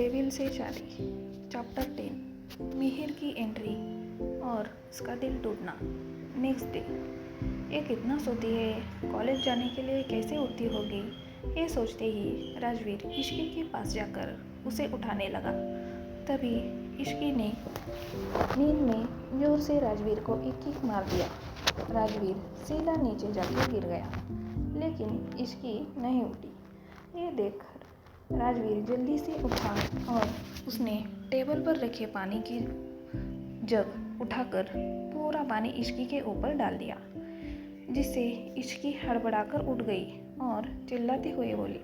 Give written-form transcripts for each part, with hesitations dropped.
Devil से शादी chapter 10 Mihir की एंट्री और उसका दिल टूटना। Next day. ये कितना सोती है, कॉलेज जाने के लिए कैसे उठती होगी, ये सोचते ही राजवीर इश्की के पास जाकर उसे उठाने लगा। तभी इश्की ने नींद में जोर से राजवीर को एक किक मार दिया। राजवीर सीधा नीचे जाकर गिर गया, लेकिन इश्की नहीं उठी। ये देखकर राजवीर जल्दी से उठा और उसने टेबल पर रखे पानी की जग उठाकर पूरा पानी इश्की के ऊपर डाल दिया, जिससे इश्की हड़बड़ाकर उठ गई और चिल्लाते हुए बोली,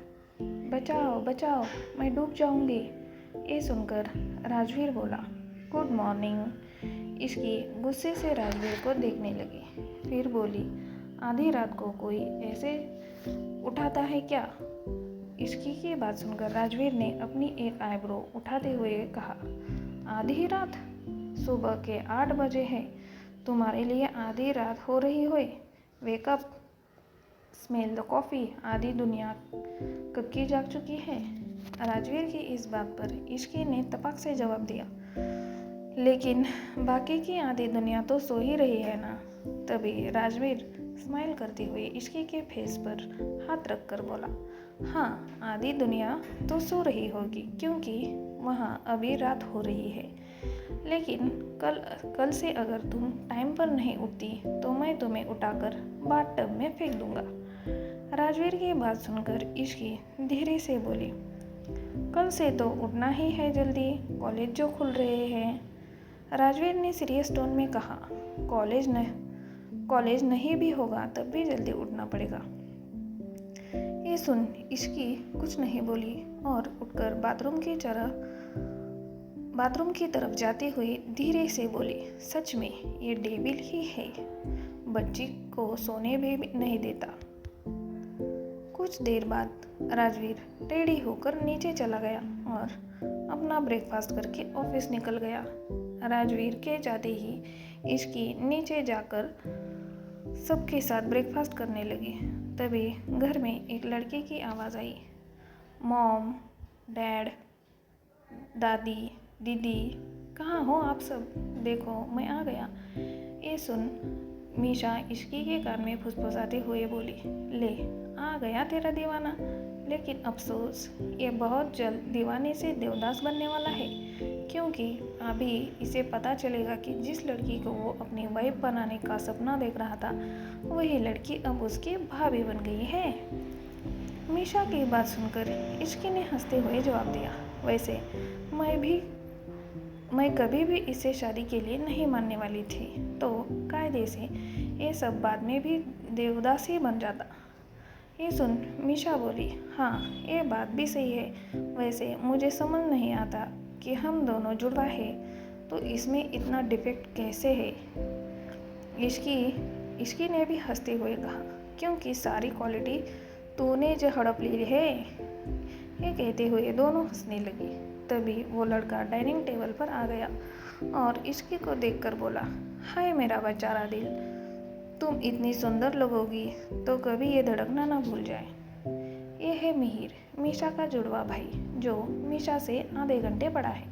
बचाओ बचाओ, मैं डूब जाऊंगी। ये सुनकर राजवीर बोला, गुड मॉर्निंग। इश्की गुस्से से राजवीर को देखने लगी, फिर बोली, आधी रात को कोई ऐसे उठाता है क्या? इश्की की बात सुनकर राजवीर ने अपनी एक आईब्रो उठाते हुए कहा, आधी रात? सुबह के 8 बजे हैं, तुम्हारे लिए आधी रात हो रही हो? Wake up, smell the coffee. आधी दुनिया कब की जाग चुकी है? राजवीर की इस बात पर इश्की ने तपक से जवाब दिया, लेकिन बाकी की आधी दुनिया तो सो ही रही है ना। तभी राजवीर स्माइल करते हुए इश्की के फेस पर हाथ रखकर बोला, हाँ, आधी दुनिया तो सो रही होगी क्योंकि वहाँ अभी रात हो रही है, लेकिन कल से अगर तुम टाइम पर नहीं उठती तो मैं तुम्हें उठाकर बाथटब में फेंक दूंगा। राजवीर की बात सुनकर इश्की धीरे से बोली, कल से तो उठना ही है जल्दी, कॉलेज जो खुल रहे हैं। राजवीर ने सीरियस टोन में कहा, कॉलेज नहीं भी होगा तब भी जल्दी उठना पड़ेगा। ये सुन इश्की कुछ नहीं बोली और उठकर बाथरूम की तरफ जाते हुए धीरे से बोली, सच में ये डेविल ही है, बच्ची को सोने भी नहीं देता। कुछ देर बाद राजवीर रेडी होकर नीचे चला गया और अपना ब्रेकफास्ट करके ऑफिस निकल गया। राजवीर के जाते ही इश्की नीचे जाकर सबके साथ ब्रेकफास्ट करने लगी। तभी घर में एक लड़के की आवाज़ आई, मॉम, डैड, दादी, दीदी, कहाँ हो आप सब? देखो मैं आ गया। ये सुन मीशा इश्की के कान में फुसफुसाते हुए बोली, ले आ गया तेरा दीवाना, लेकिन अफसोस ये बहुत जल्द दीवाने से देवदास बनने वाला है, क्योंकि अभी इसे पता चलेगा कि जिस लड़की को वो अपनी वाइफ बनाने का सपना देख रहा था, वही लड़की अब उसकी भाभी बन गई है। मीशा की बात सुनकर इश्की ने हंसते हुए जवाब दिया, वैसे मैं कभी भी इसे शादी के लिए नहीं मानने वाली थी, तो कायदे से ये सब बाद में भी देवदास ही बन जाता। ये सुन मीशा बोली, हाँ ये बात भी सही है, वैसे मुझे समझ नहीं आता कि हम दोनों जुड़वा है तो इसमें इतना डिफेक्ट कैसे है। इश्की ने भी हंसते हुए कहा, क्योंकि सारी क्वालिटी तूने जो हड़प ली है। ये कहते हुए दोनों हंसने लगी। तभी वो लड़का डाइनिंग टेबल पर आ गया और इश्की को देखकर बोला, हाय मेरा बेचारा दिल, तुम इतनी सुंदर लगोगी तो कभी ये धड़कना ना भूल जाए। ये है मिहिर, मीशा का जुड़वा भाई, जो मीशा से आधे घंटे बड़ा है।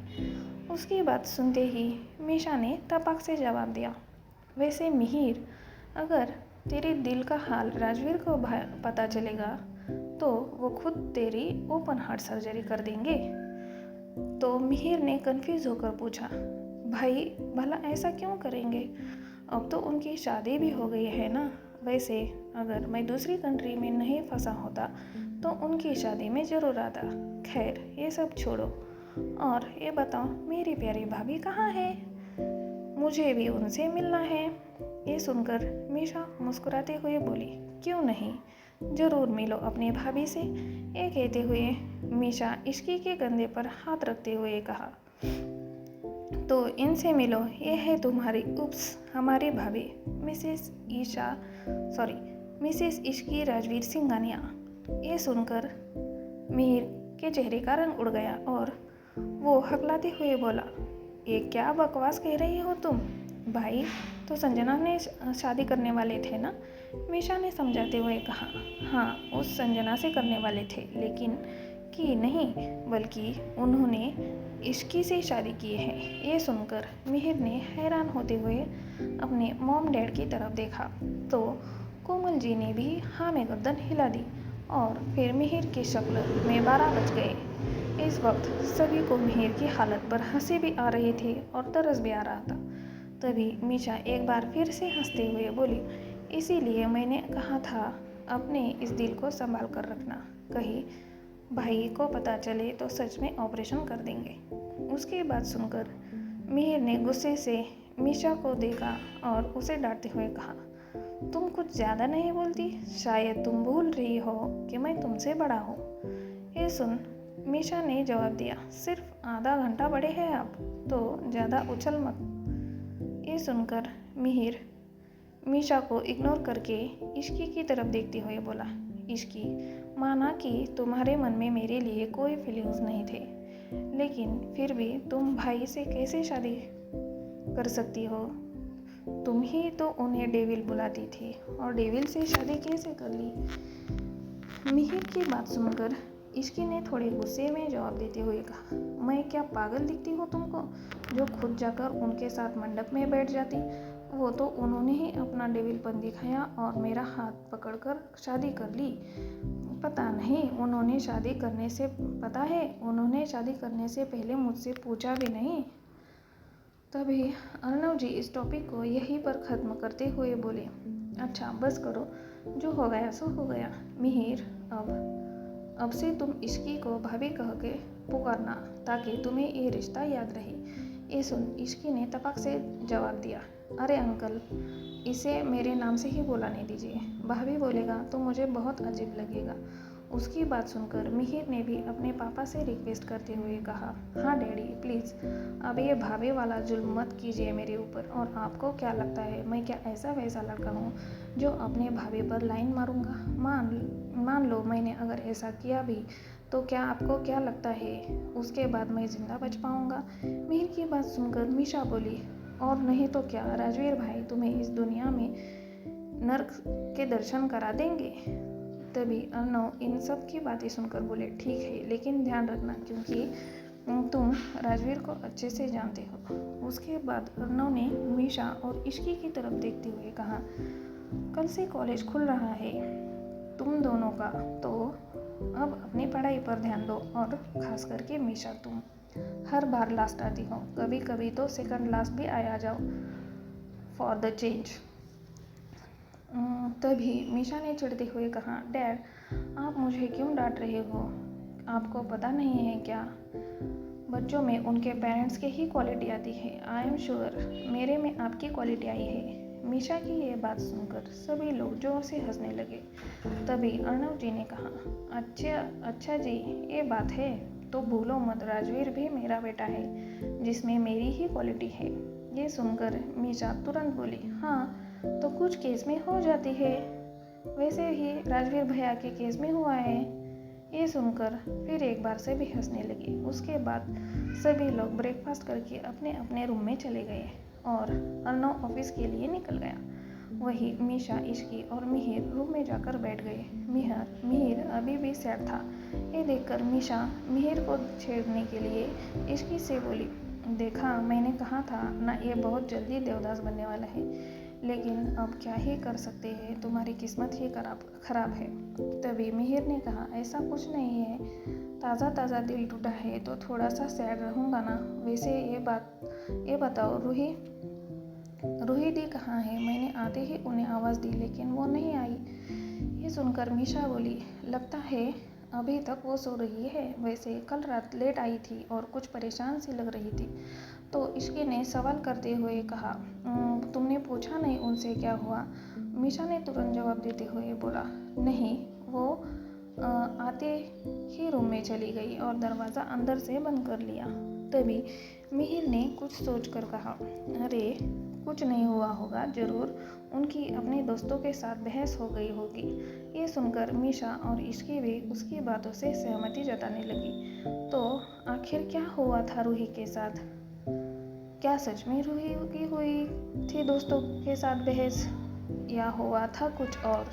उसकी बात सुनते ही मीशा ने तपक से जवाब दिया, वैसे मिहिर, अगर तेरे दिल का हाल राजवीर को पता चलेगा तो वो खुद तेरी ओपन हार्ट सर्जरी कर देंगे। तो मिहिर ने कंफ्यूज होकर पूछा, भाई भला ऐसा क्यों करेंगे? अब तो उनकी शादी भी हो गई है ना। वैसे अगर मैं दूसरी कंट्री में नहीं फंसा होता तो उनकी शादी में ज़रूर आता। खैर ये सब छोड़ो और ये बताओ मेरी प्यारी भाभी कहाँ है? मुझे भी उनसे मिलना है। ये सुनकर मीशा मुस्कुराते हुए बोली, क्यों नहीं, ज़रूर मिलो अपनी भाभी से। ये कहते हुए मीशा इश्की के कंधे पर हाथ रखते हुए कहा, तो इनसे मिलो, ये है तुम्हारी हमारी भाभी मिसेस इश्की राजवीर सिंघानिया। ये सुनकर मिहिर के चेहरे का रंग उड़ गया और वो हकलाते हुए बोला, ये क्या बकवास कह रही हो तुम? भाई तो संजना ने शादी करने वाले थे ना? मीशा ने समझाते हुए कहा, हाँ उस संजना से करने वाले थे, लेकिन की नहीं, बल्कि उन्होंने इश्की से शादी की है। ये सुनकर मिहिर ने हैरान होते हुए अपने मॉम डैड की तरफ देखा तो कोमल जी ने भी हाँ में गर्दन हिला दी और फिर मिहिर की शक्ल में 12 बज गए। इस वक्त सभी को मिहिर की हालत पर हंसी भी आ रही थी और तरस भी आ रहा था। तभी मीशा एक बार फिर से हंसते हुए बोली, इसीलिए मैंने कहा था अपने इस दिल को संभाल कर रखना, कहीं भाई को पता चले तो सच में ऑपरेशन कर देंगे। उसकी बात सुनकर मिहिर ने गुस्से से मीशा को देखा और उसे डांटते हुए कहा, तुम कुछ ज़्यादा नहीं बोलती? शायद तुम भूल रही हो कि मैं तुमसे बड़ा हूँ। ये सुन मीशा ने जवाब दिया, सिर्फ आधा घंटा बड़े हैं आप, तो ज़्यादा उछल मत। ये सुनकर मिहिर मीशा को इग्नोर करके इश्की की तरफ देखते हुए बोला, इश्की, माना कि तुम्हारे मन में मेरे लिए कोई फीलिंग्स नहीं थे, लेकिन फिर भी तुम भाई से कैसे शादी कर सकती हो? तुम ही तो उन्हें डेविल बुलाती थी और डेविल से शादी कैसे कर ली? मिहिर की बात सुनकर इश्की ने थोड़े गुस्से में जवाब देते हुए कहा, मैं क्या पागल दिखती हूँ तुमको, जो खुद जाकर उनके साथ मंडप में बैठ जाती? वो तो उन्होंने ही अपना डेविलपन दिखाया और मेरा हाथ पकड़कर शादी कर ली। पता नहीं उन्होंने शादी करने से पहले मुझसे पूछा भी नहीं। तभी अर्णव जी इस टॉपिक को यहीं पर ख़त्म करते हुए बोले, अच्छा बस करो, जो हो गया सो हो गया। मिहिर, अब से तुम इश्की को भाभी कह के पुकारना ताकि तुम्हें ये रिश्ता याद रहे। ये सुन इश्की ने तपक से जवाब दिया, अरे अंकल, इसे मेरे नाम से ही बुलाने दीजिए, भाभी बोलेगा तो मुझे बहुत अजीब लगेगा। उसकी बात सुनकर मिहिर ने भी अपने पापा से रिक्वेस्ट करते हुए कहा, हाँ डैडी प्लीज़, अब ये भाभी वाला जुल्म मत कीजिए मेरे ऊपर। और आपको क्या लगता है मैं क्या ऐसा वैसा लड़का हूँ जो अपने भाभी पर लाइन मारूंगा? मान लो मैंने अगर ऐसा किया भी तो क्या आपको क्या लगता है उसके बाद मैं ज़िंदा बच पाऊँगा? मिहिर की बात सुनकर मीशा बोली, और नहीं तो क्या राजवीर भाई तुम्हें इस दुनिया में नर्क के दर्शन करा देंगे? तभी अर्णव इन सब की बातें सुनकर बोले, ठीक है, लेकिन ध्यान रखना क्योंकि तुम राजवीर को अच्छे से जानते हो। उसके बाद अर्णव ने मीशा और इश्की की तरफ देखते हुए कहा, कल से कॉलेज खुल रहा है तुम दोनों का, तो अब अपनी पढ़ाई पर ध्यान दो। और खास करके मीशा, तुम हर बार लास्ट आती हो, कभी कभी तो सेकंड लास्ट भी आया जाओ फॉर द चेंज। तभी मीशा ने चिढ़ते हुए कहा, डैड आप मुझे क्यों डांट रहे हो? आपको पता नहीं है क्या, बच्चों में उनके पेरेंट्स की ही क्वालिटी आती है। आई एम श्योर मेरे में आपकी क्वालिटी आई है। मीशा की ये बात सुनकर सभी लोग जोर से हंसने लगे। तभी अर्णव जी ने कहा, अच्छा जी, ये बात है तो भूलो मत, राजवीर भी मेरा बेटा है जिसमें मेरी ही क्वालिटी है। ये सुनकर मीशा तुरंत बोली, हाँ तो कुछ केस में हो जाती है, वैसे ही राजवीर भैया के केस में हुआ है। ये सुनकर फिर एक बार से भी हंसने लगी। उसके बाद सभी लोग ब्रेकफास्ट करके अपने अपने रूम में चले गए और अर्णव ऑफिस के लिए निकल गया। वही मीशा, इश्की और मिहिर रूम में जाकर बैठ गए। मिहिर अभी भी सैड था। ये देखकर मीशा मिहिर को छेड़ने के लिए इश्की से बोली, देखा मैंने कहा था ना, ये बहुत जल्दी देवदास बनने वाला है, लेकिन अब क्या ही कर सकते हैं, तुम्हारी किस्मत ही खराब है। तभी मिहिर ने कहा, ऐसा कुछ नहीं है, ताज़ा दिल टूटा है तो थोड़ा सा सैड रहूँगा ना। वैसे ये बताओ रूही दी कहाँ है? मैंने आते ही उन्हें आवाज़ दी लेकिन वो नहीं आई। ये सुनकर मीशा बोली, लगता है अभी तक वो सो रही है, वैसे कल रात लेट आई थी और कुछ परेशान सी लग रही थी। तो इश्की ने सवाल करते हुए कहा, तुमने पूछा नहीं उनसे क्या हुआ? मीशा ने तुरंत जवाब देते हुए बोला, नहीं, वो आते ही रूम में चली गई और दरवाज़ा अंदर से बंद कर लिया। तभी मिहिर ने कुछ सोचकर कहा, अरे कुछ नहीं हुआ होगा, ज़रूर उनकी अपने दोस्तों के साथ बहस हो गई होगी। ये सुनकर मीशा और इश्की भी उसकी बातों से सहमति जताने लगी। तो आखिर क्या हुआ था रूही के साथ? क्या सच में रूही की हुई थी दोस्तों के साथ बहस, या हुआ था कुछ और?